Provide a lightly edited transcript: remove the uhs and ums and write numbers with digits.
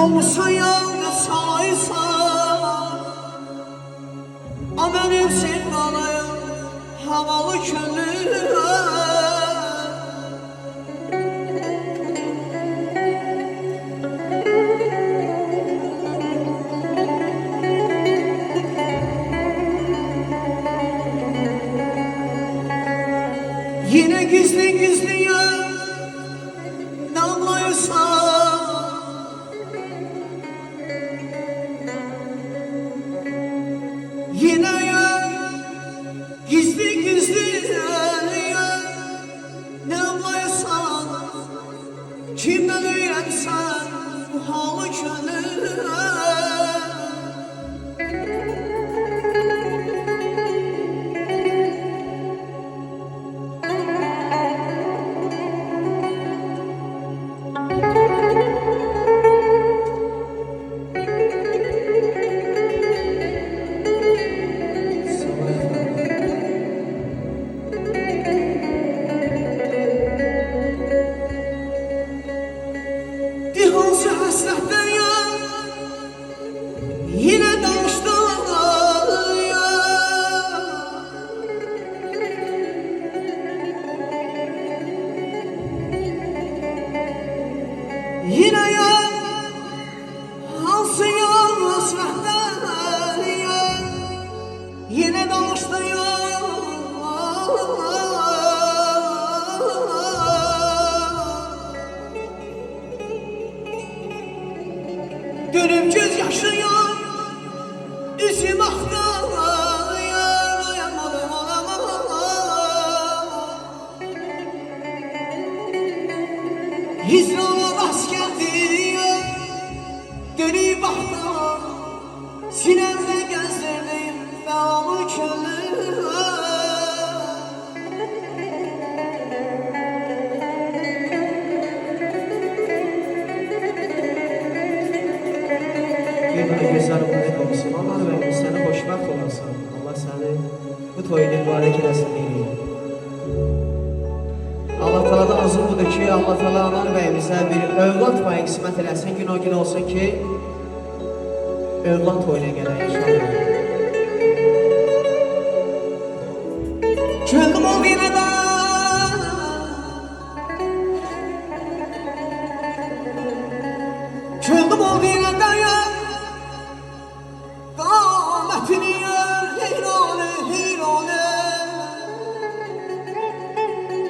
olsa yalnız saysa, benim sevdalıyım havalı könlüme. Yine gizli gizli ya damlayırsan, yine ya gizli gizli ya damlayırsan, kimden öğrensen bu halı könlüme. Hansı həsrətdən ya yine danışdılar ya, yine ya hansı ya həsrətdən ya yine danışdı ya. Gönlüm göz yaşıyor, üzüm aktar, yanmadım olamam. Hicrana rast geldi, dönüp baktım, sinemde gözlerim dağlı könlüme. Gözler umut olsun. Allah ve seni hoşbəxt olasın. Allah seni bu toyunu mübarək eləsin deyirik. Allah Teala'dan arzum budur ki, Allah Teala anan bəyimizə bir övlad payı qismət eləsin. Gün o gün olsun ki, övlad toyuna gələk inşallah. Çöldüm o binada, çöldüm o binada.